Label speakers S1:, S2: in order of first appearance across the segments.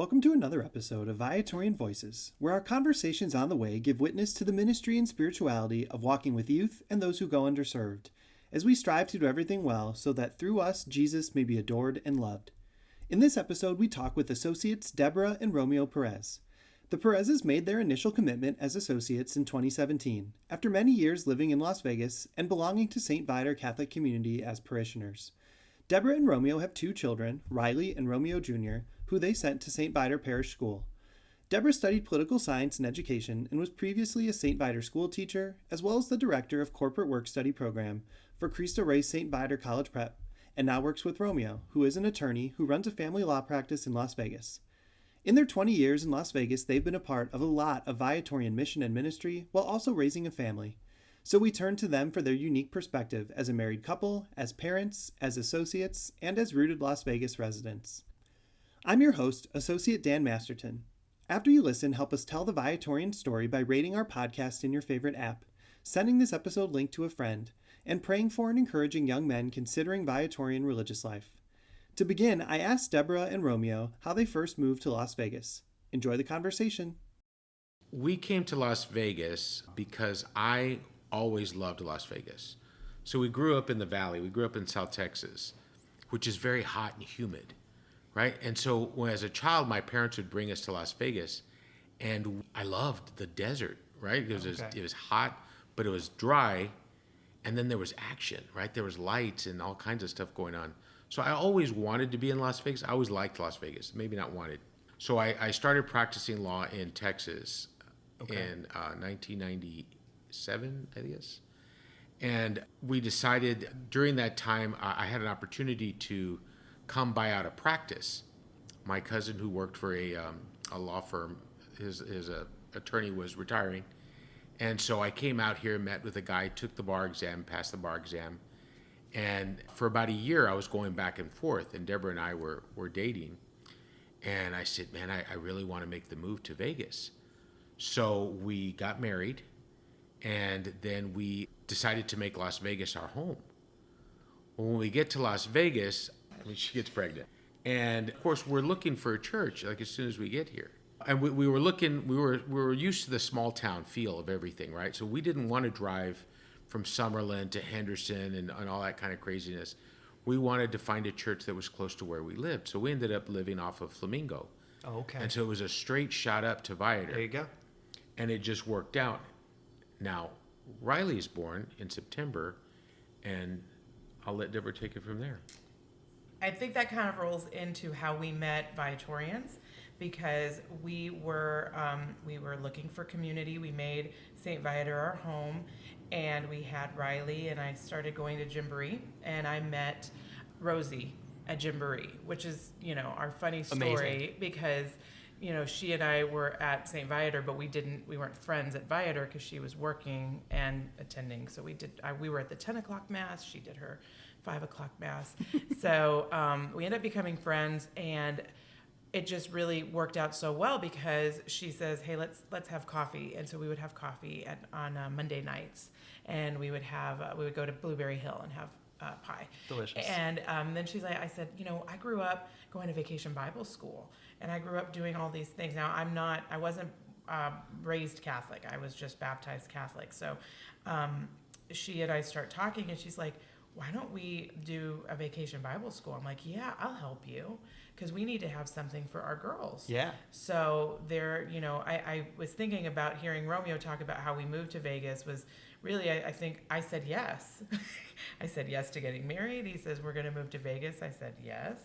S1: Welcome to another episode of Viatorian Voices, where our conversations on the way give witness to the ministry and spirituality of walking with youth and those who go underserved, as we strive to do everything well so that through us Jesus may be adored and loved. In this episode, we talk with associates Deborah and Romeo Perez. The Perezes made their initial commitment as associates in 2017, after many years living in Las Vegas and belonging to St. Viator Catholic Community as parishioners. Deborah and Romeo have two children, Riley and Romeo Jr., who they sent to St. Viator Parish School. Deborah studied political science and education and was previously a St. Viator school teacher, as well as the director of corporate work study program for Cristo Rey St. Viator College Prep, and now works with Romeo, who is an attorney who runs a family law practice in Las Vegas. In their 20 years in Las Vegas, they've been a part of a lot of Viatorian mission and ministry while also raising a family. So we turn to them for their unique perspective as a married couple, as parents, as associates, and as rooted Las Vegas residents. I'm your host, Associate Dan Masterton. After you listen, help us tell the Viatorian story by rating our podcast in your favorite app, sending this episode link to a friend, and praying for and encouraging young men considering Viatorian religious life. To begin, I asked Deborah and Romeo how they first moved to Las Vegas. Enjoy the conversation.
S2: We came to Las Vegas because I always loved Las Vegas. So we grew up in the Valley. We grew up in South Texas, which is very hot and humid, right? And so as a child, my parents would bring us to Las Vegas, and I loved the desert, right? Because it was hot, but it was dry, and then there was action, right? There was lights and all kinds of stuff going on. So I always wanted to be in Las Vegas. I always liked Las Vegas, maybe not wanted. So I started practicing law in Texas in 1997, I guess. And we decided during that time, I had an opportunity to come buy out a practice. My cousin, who worked for a law firm, his attorney was retiring. And so I came out here, met with a guy, took the bar exam, passed the bar exam. And for about a year, I was going back and forth, and Deborah and I were dating. And I said, man, I really want to make the move to Vegas. So we got married, and then we decided to make Las Vegas our home. Well, when we get to Las Vegas, she gets pregnant. And of course, we're looking for a church, like as soon as we get here. And we were looking, we were used to the small town feel of everything, right? So we didn't want to drive from Summerlin to Henderson and all that kind of craziness. We wanted to find a church that was close to where we lived. So we ended up living off of Flamingo.
S1: Oh, okay.
S2: And so it was a straight shot up to Viator.
S1: There you go.
S2: And it just worked out. Now, Riley's born in September, and I'll let Deborah take it from there.
S3: I think that kind of rolls into how we met Viatorians, because we were looking for community. We made St. Viator our home, and we had Riley, and I started going to Jamboree, and I met Rosie at Jamboree, which is, our funny story. Amazing. Because, she and I were at St. Viator, but we weren't friends at Viator because she was working and attending. So we were at the 10 o'clock mass. She did her 5 o'clock mass. So we ended up becoming friends, and it just really worked out so well because she says, hey, let's have coffee. And so we would have coffee on Monday nights, and we would go to Blueberry Hill and have pie.
S1: Delicious.
S3: And then I said, I grew up going to Vacation Bible School, and I grew up doing all these things. Now I wasn't raised Catholic. I was just baptized Catholic. So she and I start talking, and she's like, why don't we do a Vacation Bible School? I'm like, yeah, I'll help you, because we need to have something for our girls.
S1: Yeah.
S3: So I was thinking about hearing Romeo talk about how we moved to Vegas was really, I think I said yes. I said yes to getting married. He says, we're going to move to Vegas. I said yes.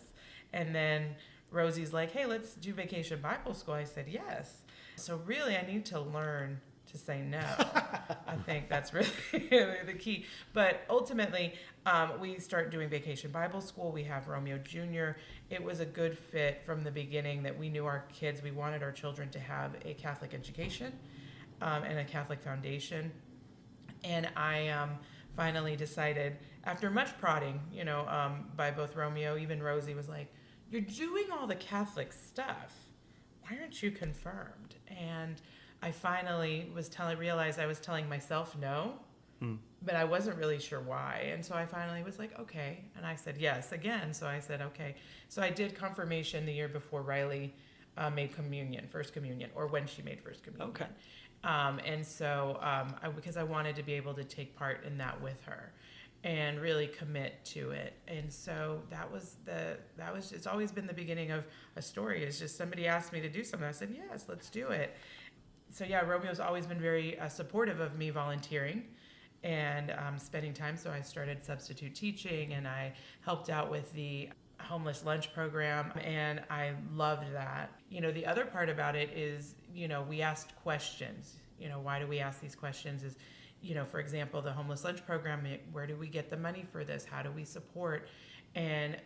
S3: And then Rosie's like, hey, let's do Vacation Bible School. I said yes. So really, I need to learn to say no. I think that's really the key. But ultimately, we start doing Vacation Bible School. We have Romeo Jr. It was a good fit from the beginning that we knew our kids, we wanted our children to have a Catholic education and a Catholic foundation. And I finally decided, after much prodding, by both Romeo, even Rosie was like, you're doing all the Catholic stuff. Why aren't you confirmed? And I finally realized I was telling myself no, but I wasn't really sure why. And so I finally was like, okay. And I said yes again. So I said, okay. So I did confirmation the year before Riley made first communion, or when she made first communion.
S1: Okay.
S3: And so, because I wanted to be able to take part in that with her and really commit to it. And so it's always been the beginning of a story. It's just somebody asked me to do something. I said, yes, let's do it. So yeah, Romeo's always been very supportive of me volunteering and spending time. So I started substitute teaching, and I helped out with the homeless lunch program, and I loved that. The other part about it is, we asked questions. Why do we ask these questions is, for example, the homeless lunch program, where do we get the money for this? How do we support? And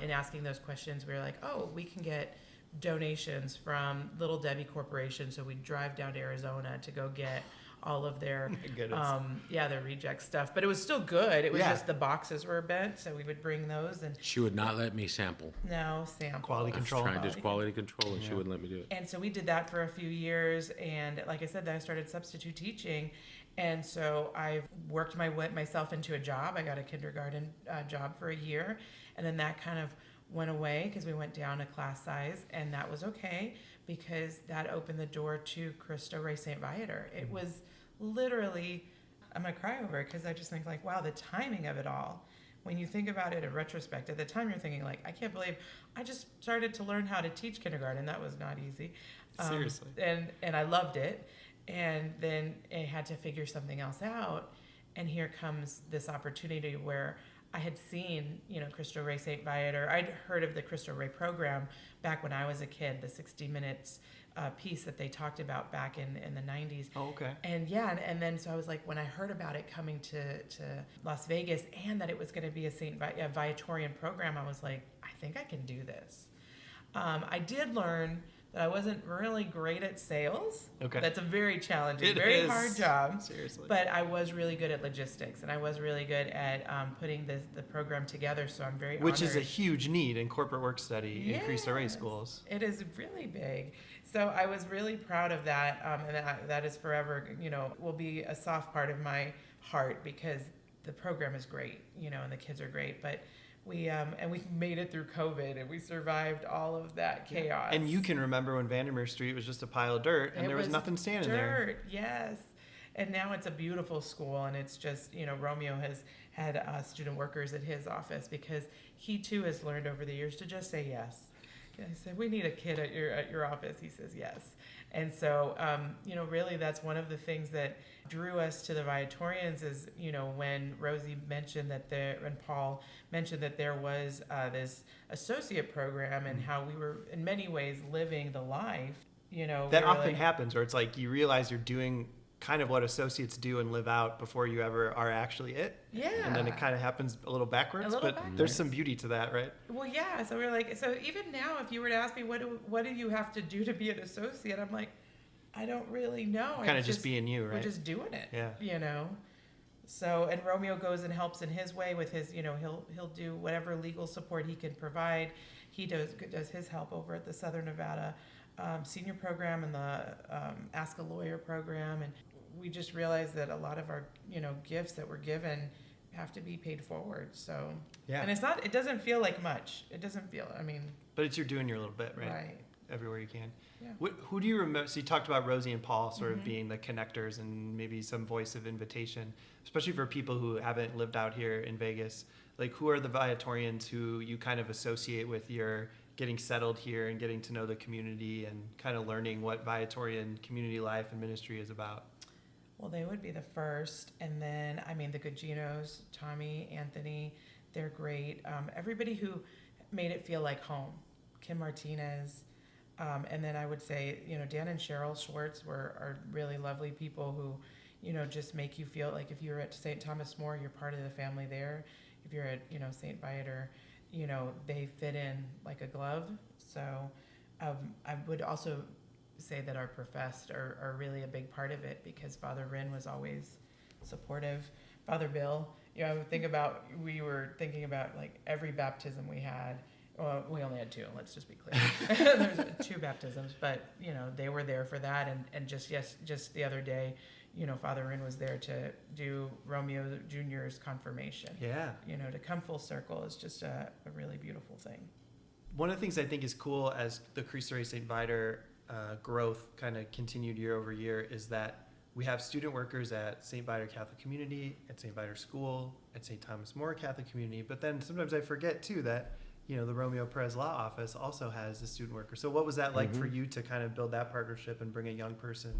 S3: in asking those questions, we were like, oh, we can get donations from Little Debbie Corporation. So we drive down to Arizona to go get all of their their reject stuff, but it was still good. It was just the boxes were bent, so we would bring those. And
S2: she would not let me sample.
S3: No sample.
S1: Quality control.
S2: I was trying to do quality control, and she wouldn't let me do it.
S3: And so we did that for a few years, and like I said, then I started substitute teaching, and so I've worked myself into a job. I got a kindergarten job for a year, and then that kind of went away because we went down a class size, and that was okay because that opened the door to Cristo Rey St. Viator. It was literally, I'm gonna cry over it because I just think like, wow, the timing of it all. When you think about it in retrospect, at the time you're thinking like, I can't believe I just started to learn how to teach kindergarten. That was not easy.
S1: Seriously.
S3: And I loved it. And then I had to figure something else out. And here comes this opportunity where I had seen, Cristo Rey St. Viator. I'd heard of the Cristo Rey program back when I was a kid, the 60 minutes piece that they talked about back in the 90s.
S1: Oh, okay.
S3: And and then so I was like, when I heard about it coming to Las Vegas and that it was going to be a Viatorian program, I was like, I think I can do this. I did learn that I wasn't really great at sales.
S1: Okay.
S3: That's a very challenging, hard job.
S1: Seriously.
S3: But I was really good at logistics, and I was really good at putting the program together, so I'm very
S1: Which
S3: honored.
S1: is a huge need in corporate work study in Cristo Rey schools.
S3: It is really big. So I was really proud of that, and that is forever, will be a soft part of my heart because the program is great, and the kids are great, but we made it through COVID, and we survived all of that chaos.
S1: And you can remember when Vandermeer Street was just a pile of dirt, and there was nothing standing there.
S3: Yes. And now it's a beautiful school, and it's just, Romeo has had student workers at his office because he too has learned over the years to just say yes. I said, we need a kid at your office. He says yes. And so, really that's one of the things that drew us to the Viatorians is, when Rosie mentioned and Paul mentioned that there was this associate program and how we were in many ways living the life,
S1: That often happens where it's like you realize you're doing kind of what associates do and live out before you ever are actually it.
S3: Yeah.
S1: And then it kind of happens a little backwards, there's some beauty to that, right?
S3: Well, yeah. So we're like, so even now, if you were to ask me, what do you have to do to be an associate? I'm like, I don't really know.
S1: Kind of just being you, right?
S3: We're just doing it.
S1: Yeah.
S3: So, and Romeo goes and helps in his way with his, he'll do whatever legal support he can provide. He does his help over at the Southern Nevada senior program and the Ask a Lawyer program, and we just realized that a lot of our gifts that we're given have to be paid forward. So and it doesn't feel like much. It doesn't feel,
S1: but it's you're doing your little bit, right?
S3: Right.
S1: Everywhere you can.
S3: Yeah.
S1: Who do you remember? So you talked about Rosie and Paul sort of being the connectors and maybe some voice of invitation, especially for people who haven't lived out here in Vegas. Like, who are the Viatorians who you kind of associate with your getting settled here and getting to know the community and kind of learning what Viatorian community life and ministry is about?
S3: Well, they would be the first. And then, the Guginos, Tommy, Anthony, they're great. Everybody who made it feel like home. Kim Martinez. And then I would say, Dan and Cheryl Schwartz are really lovely people who, just make you feel like if you're at St. Thomas More, you're part of the family there. If you're at, St. Viator, they fit in like a glove. So I would also say that our professed are really a big part of it because Father Rin was always supportive. Father Bill, we were thinking about like every baptism we had. Well, we only had 2, let's just be clear. There's 2 baptisms, but, they were there for that. And just the other day, Father Rin was there to do Romeo Jr.'s confirmation.
S1: Yeah.
S3: To come full circle is just a really beautiful thing.
S1: One of the things I think is cool as the Cristo Rey St. Viator growth kind of continued year over year is that we have student workers at St. Viator Catholic Community, at St. Viator School, at St. Thomas More Catholic Community. But then sometimes I forget too that, you know, the Romeo Perez Law Office also has a student worker. So what was that like for you to kind of build that partnership and bring a young person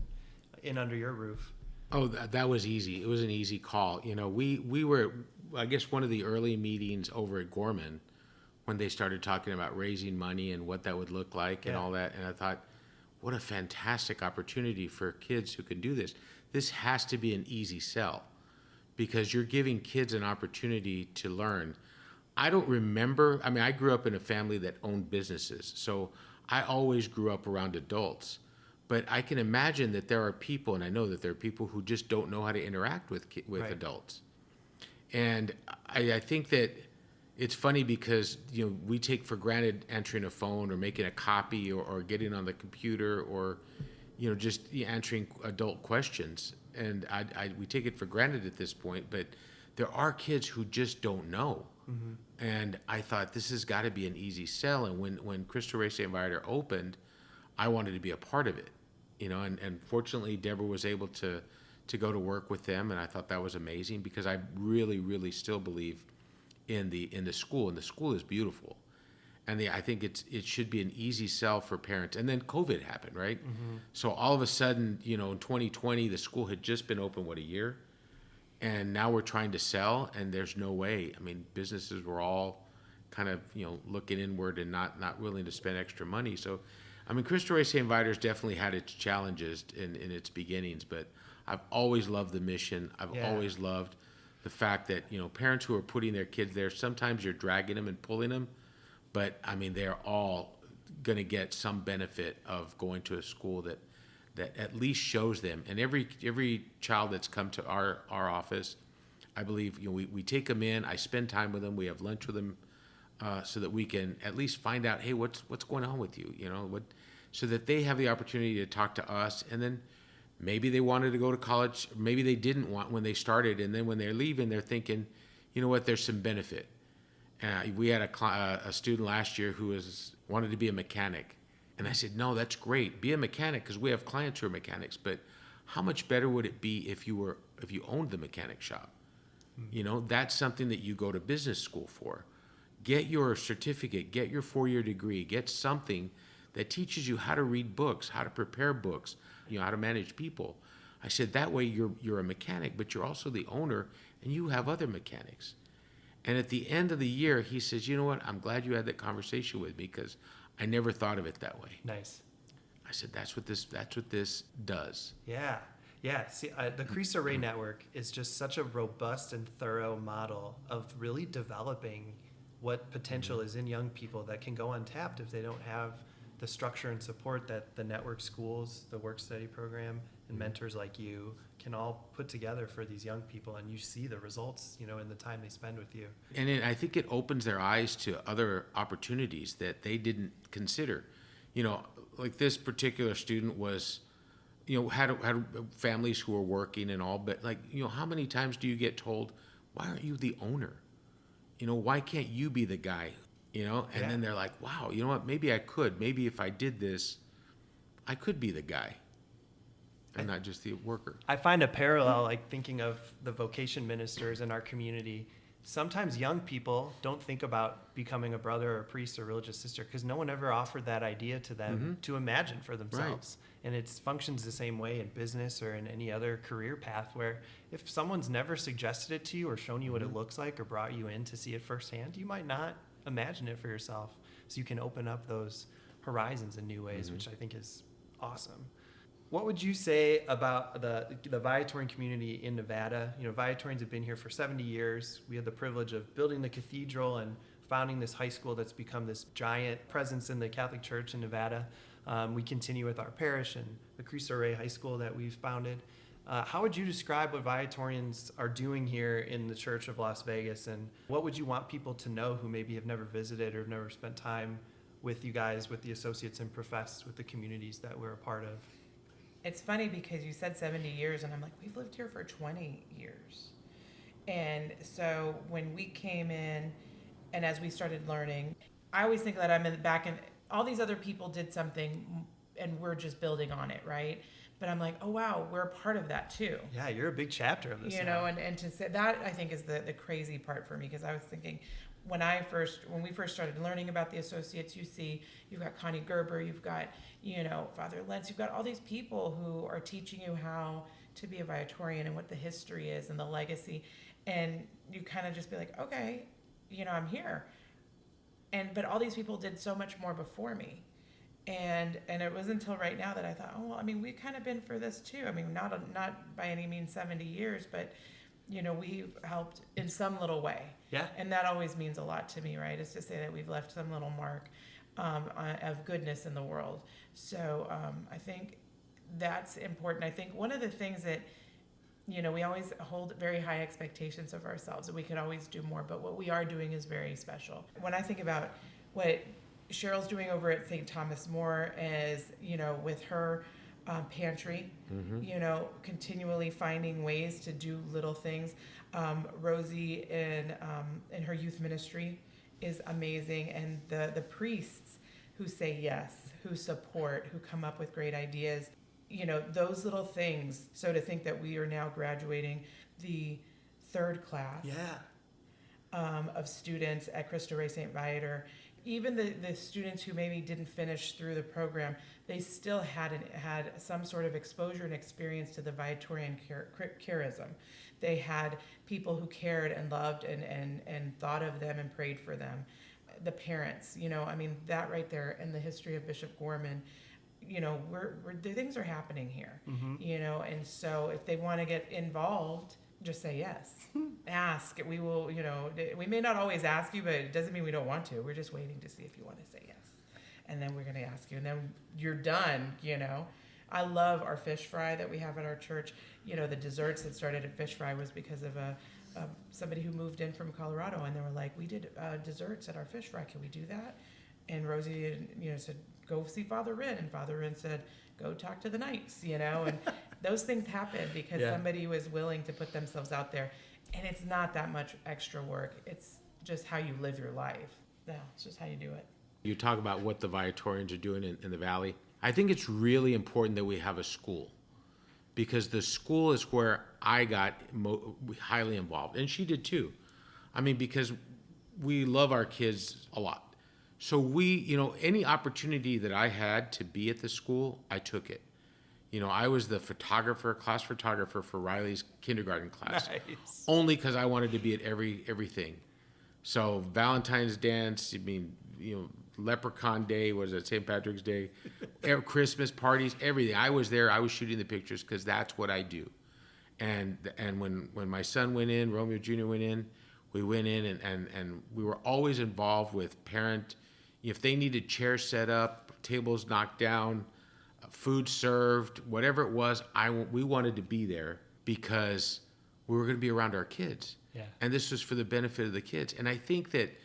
S1: in under your roof?
S2: Oh, that was easy. It was an easy call. You know, we were, I guess, one of the early meetings over at Gorman when they started talking about raising money and what that would look like and all that. And I thought, what a fantastic opportunity for kids who can do this. This has to be an easy sell because you're giving kids an opportunity to learn. I don't remember, I mean, I grew up in a family that owned businesses, so I always grew up around adults. But I can imagine that there are people, and I know that there are people who just don't know how to interact with adults. And I think that it's funny because, you know, we take for granted answering a phone or making a copy or getting on the computer or, you know, just answering adult questions. And we take it for granted at this point, but there are kids who just don't know. And I thought this has got to be an easy sell. And when Cristo Rey St. Viator opened, I wanted to be a part of it, you know, and fortunately Deborah was able to go to work with them. And I thought that was amazing because I really, really still believe in the school, and the school is beautiful, and I think it should be an easy sell for parents. And then COVID happened, right? So all of a sudden, you know, in 2020, the school had just been open a year, and now we're trying to sell, and there's no way. I mean, businesses were all kind of, you know, looking inward and not willing to spend extra money. So, I mean, Cristo Rey St. Viator's definitely had its challenges in its beginnings, but I've always loved the mission. I've always loved the fact that, you know, parents who are putting their kids there, sometimes you're dragging them and pulling them, but I mean, they're all going to get some benefit of going to a school that at least shows them. And every child that's come to our office, I believe, you know, we take them in, I spend time with them, we have lunch with them, so that we can at least find out, hey, what's going on with you, you know, so that they have the opportunity to talk to us. And then maybe they wanted to go to college, maybe they didn't want when they started, and then when they're leaving, they're thinking, you know what, there's some benefit. We had a student last year who wanted to be a mechanic, and I said, no, that's great, be a mechanic, because we have clients who are mechanics, but how much better would it be if you owned the mechanic shop? You know, that's something that you go to business school for. Get your certificate, get your 4-year degree, get something that teaches you how to read books, how to prepare books, you know, how to manage people. I said, that way you're a mechanic, but you're also the owner, and you have other mechanics. And at the end of the year, he says, you know what, I'm glad you had that conversation with me because I never thought of it that way.
S1: Nice.
S2: I said, that's what this does.
S1: Yeah. Yeah. See, the Cristo Rey Network is just such a robust and thorough model of really developing what potential is in young people that can go untapped if they don't have the structure and support that the network schools, the work study program, and mentors like you can all put together for these young people, and you see the results, you know, in the time they spend with you.
S2: And I think it opens their eyes to other opportunities that they didn't consider. You know, like this particular student was, you know, had families who were working and all, but like, you know, how many times do you get told, why aren't you the owner? You know, why can't you be the guy? You know, and then they're like, wow, you know what, maybe I could. Maybe if I did this, I could be the guy and not just the worker.
S1: I find a parallel, like thinking of the vocation ministers in our community. Sometimes young people don't think about becoming a brother or a priest or religious sister because no one ever offered that idea to them to imagine for themselves. Right. And it functions the same way in business or in any other career path where if someone's never suggested it to you or shown you what it looks like or brought you in to see it firsthand, you might not imagine it for yourself. So you can open up those horizons in new ways, which I think is awesome. What would you say about the Viatorian community in Nevada? You know, Viatorians have been here for 70 years. We had the privilege of building the cathedral and founding this high school that's become this giant presence in the Catholic Church in Nevada. We continue with our parish and the Cristo Rey High School that we've founded. How would you describe what Viatorians are doing here in the Church of Las Vegas, and what would you want people to know who maybe have never visited or have never spent time with you guys, with the associates and profess, with the communities that we're a part of?
S3: It's funny because you said 70 years, and I'm like, we've lived here for 20 years. And so when we came in, and as we started learning, I always think that I'm in the back and all these other people did something and we're just building on it, right? But I'm like, oh wow, we're a part of that too.
S1: Yeah, you're a big chapter of this.
S3: You know, and to say that, I think is the crazy part for me, because I was thinking when we first started learning about the Associates UC, you've got Connie Gerber, you've got, you know, Father Lentz, you've got all these people who are teaching you how to be a Viatorian and what the history is and the legacy, and you kind of just be like, okay, you know, I'm here. But all these people did so much more before me. And it wasn't until right now that I thought, oh, well, I mean, we've kind of been for this too. I mean, not by any means 70 years, but, you know, we've helped in some little way.
S1: Yeah.
S3: And that always means a lot to me, right? Is to say that we've left some little mark of goodness in the world. So I think that's important. I think one of the things that, you know, we always hold very high expectations of ourselves, and we could always do more, but what we are doing is very special. When I think about what Cheryl's doing over at St. Thomas More is, you know, with her pantry, you know, continually finding ways to do little things. Rosie in her youth ministry is amazing, and the priests who say yes, who support, who come up with great ideas, you know, those little things. So to think that we are now graduating the third class of students at Cristo Rey St. Viator, even the students who maybe didn't finish through the program, they still had some sort of exposure and experience to the Viatorian charism. They had people who cared and loved and thought of them and prayed for them. The parents, you know, I mean, that right there in the history of Bishop Gorman, you know, the things are happening here, you know, and so if they want to get involved, just say yes. Ask. We will, you know, we may not always ask you, but it doesn't mean we don't want to. We're just waiting to see if you want to say yes. And then we're going to ask you, and then you're done, you know. I love our fish fry that we have at our church. You know, the desserts that started at fish fry was because of somebody who moved in from Colorado, and they were like, we did desserts at our fish fry. Can we do that? And Rosie, you know, said, go see Father Wren. And Father Wren said, go talk to the Knights, you know. And those things happen because somebody was willing to put themselves out there. And it's not that much extra work. It's just how you live your life. Yeah, it's just how you do it.
S2: You talk about what the Viatorians are doing in the Valley. I think it's really important that we have a school, because the school is where I got highly involved, and she did too. I mean, because we love our kids a lot. So we, you know, any opportunity that I had to be at the school, I took it. You know, I was the class photographer for Riley's kindergarten class. Nice. Only because I wanted to be at everything. So Valentine's dance, I mean, you know, Leprechaun Day, was it St. Patrick's Day, Christmas parties, everything. I was there. I was shooting the pictures because that's what I do. And when my son went in, Romeo Jr. went in, we went in and we were always involved with parent. If they needed chairs set up, tables knocked down, food served, whatever it was, we wanted to be there because we were going to be around our kids. Yeah. And this was for the benefit of the kids. And I think that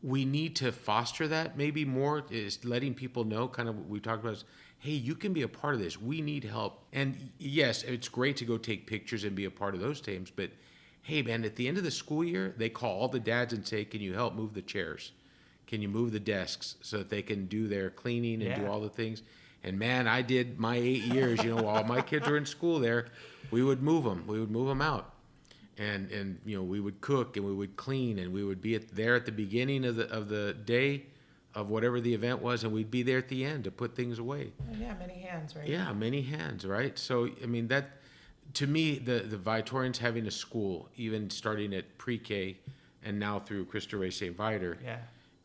S2: we need to foster that maybe more, is letting people know kind of what we talked about is, hey, you can be a part of this. We need help. And yes, it's great to go take pictures and be a part of those teams, but hey, man, at the end of the school year, they call all the dads and say, can you help move the chairs? Can you move the desks so that they can do their cleaning and do all the things? And man, I did my 8 years, you know, while my kids were in school there, we would move them. We would move them out. And you know, we would cook and we would clean and we would be there at the beginning of the day of whatever the event was, and we'd be there at the end to put things away.
S3: Oh, yeah, many hands, right?
S2: Yeah, many hands, right? So, I mean, that, to me, the Viatorians having a school, even starting at pre-K and now through Cristo Rey St. Viator,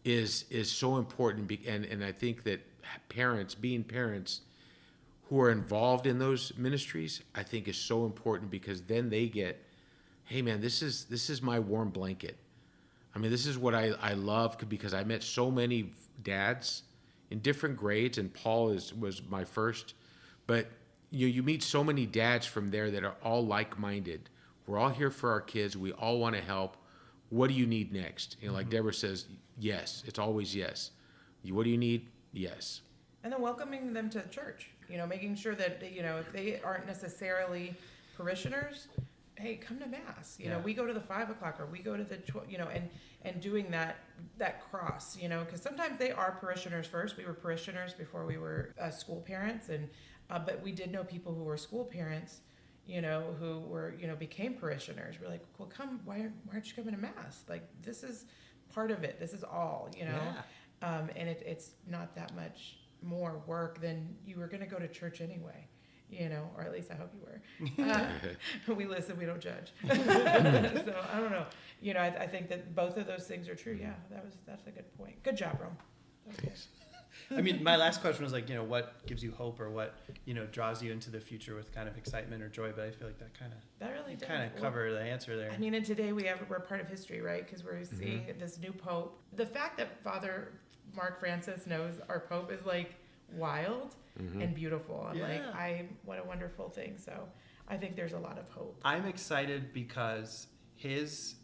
S2: is so important. And I think that being parents who are involved in those ministries, I think is so important, because then they get, hey man, this is my warm blanket. I mean, this is what I love, because I met so many dads in different grades, and Paul was my first, but you meet so many dads from there that are all like-minded. We're all here for our kids. We all want to help. What do you need next? You know, like Deborah says, yes. It's always yes. What do you need? Yes.
S3: And then welcoming them to the church. You know, making sure that, you know, if they aren't necessarily parishioners, hey, come to mass. You
S1: Yeah.
S3: know, we go to the 5 o'clock, or we go to the, and doing that cross, because sometimes they are parishioners first. We were parishioners before we were school parents, and but we did know people who were school parents, who were, became parishioners. We're like, well, come, why aren't you coming to mass? Like, this is part of it. This is all, and it's not that much more work than you were going to go to church anyway. Or at least I hope you were. We listen, we don't judge. So I don't know. I think that both of those things are true. Yeah, that's a good point. Good job, Rome.
S2: Thanks.
S1: I mean, my last question was like, what gives you hope, or what, draws you into the future with kind of excitement or joy? But I feel like that
S3: really does
S1: cover the answer there.
S3: I mean, and today we're part of history, right? Because we're seeing this new Pope. The fact that Father Mark Francis knows our Pope is like wild and beautiful. I'm what a wonderful thing. So I think there's a lot of hope.
S1: I'm excited because his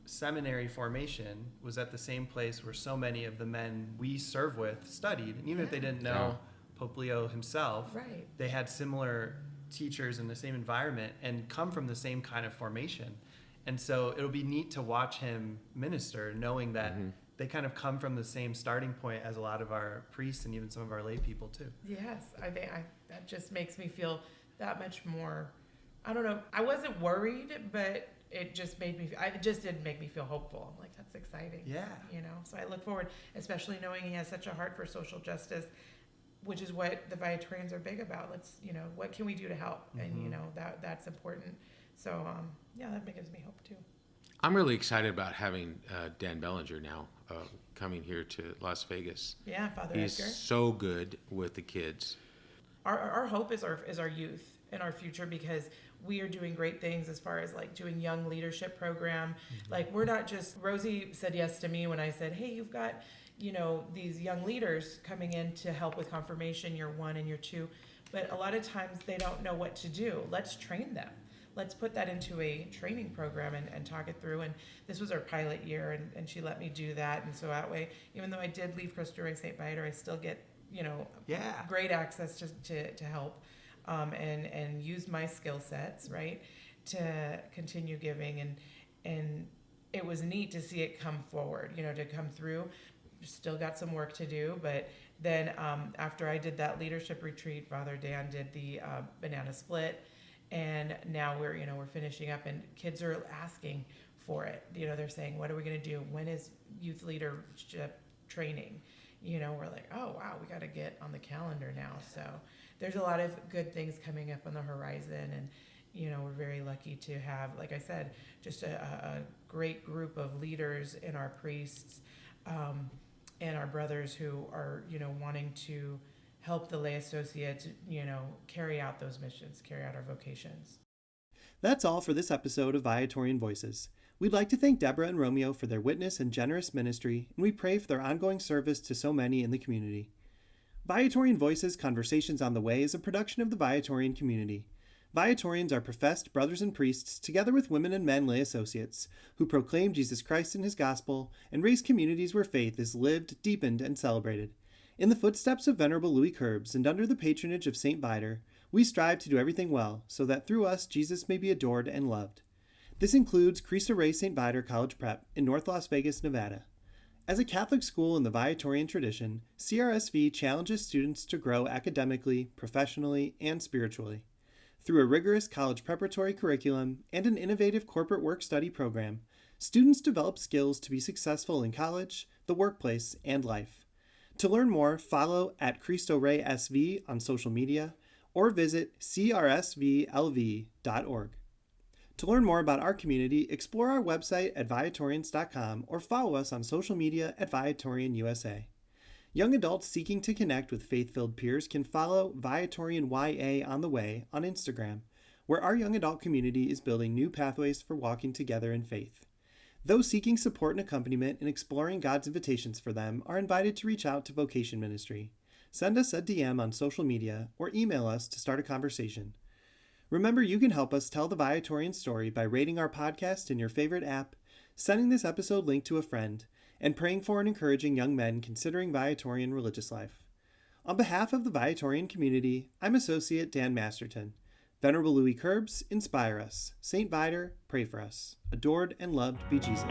S1: seminary formation was at the same place where so many of the men we serve with studied. And even if they didn't know Pope Leo himself,
S3: right,
S1: they had similar teachers in the same environment and come from the same kind of formation. And so it'll be neat to watch him minister, knowing that they kind of come from the same starting point as a lot of our priests and even some of our lay people too.
S3: Yes, I think that just makes me feel that much more. I don't know. I wasn't worried, but it just did make me feel hopeful. I'm like, that's exciting.
S1: Yeah.
S3: So I look forward, especially knowing he has such a heart for social justice, which is what the Viatorians are big about. Let's, what can we do to help? And, that's important. So, that gives me hope too.
S2: I'm really excited about having Dan Bellinger now coming here to Las Vegas.
S3: Yeah, Father
S2: He's
S3: Edgar.
S2: so good with the kids.
S3: Our hope is our youth and our future, because we are doing great things as far as like doing young leadership program. Like, we're not just, Rosie said yes to me when I said, hey, you've got, these young leaders coming in to help with confirmation, year 1 and year 2. But a lot of times they don't know what to do. Let's train them. Let's put that into a training program and talk it through. And this was our pilot year, and she let me do that. And so that way, even though I did leave Cristo Rey St. Viator, I still get, great access to help and use my skill sets, right, to continue giving. And it was neat to see it come forward, to come through. Still got some work to do, but then after I did that leadership retreat, Father Dan did the banana split. And now we're finishing up, and kids are asking for it. They're saying, what are we going to do? When is youth leadership training? We're like, oh, wow, we got to get on the calendar now. So there's a lot of good things coming up on the horizon. And, we're very lucky to have, like I said, just a great group of leaders and our priests and our brothers who are, wanting to help the lay associates, carry out those missions, carry out our vocations.
S1: That's all for this episode of Viatorian Voices. We'd like to thank Deborah and Romeo for their witness and generous ministry, and we pray for their ongoing service to so many in the community. Viatorian Voices Conversations on the Way is a production of the Viatorian community. Viatorians are professed brothers and priests, together with women and men lay associates, who proclaim Jesus Christ and his gospel and raise communities where faith is lived, deepened, and celebrated. In the footsteps of Venerable Louis Querbes and under the patronage of St. Viator, we strive to do everything well, so that through us Jesus may be adored and loved. This includes Cristo Rey St. Viator College Prep in North Las Vegas, Nevada. As a Catholic school in the Viatorian tradition, CRSV challenges students to grow academically, professionally, and spiritually. Through a rigorous college preparatory curriculum and an innovative corporate work-study program, students develop skills to be successful in college, the workplace, and life. To learn more, follow at Cristo Rey SV on social media or visit crsvlv.org. To learn more about our community, explore our website at Viatorians.com or follow us on social media at Viatorian USA. Young adults seeking to connect with faith-filled peers can follow Viatorian YA on the Way on Instagram, where our young adult community is building new pathways for walking together in faith. Those seeking support and accompaniment in exploring God's invitations for them are invited to reach out to Vocation Ministry. Send us a DM on social media or email us to start a conversation. Remember, you can help us tell the Viatorian story by rating our podcast in your favorite app, sending this episode link to a friend, and praying for and encouraging young men considering Viatorian religious life. On behalf of the Viatorian community, I'm Associate Dan Masterton. Venerable Louis Curbs, inspire us. Saint Viator, pray for us. Adored and loved be Jesus.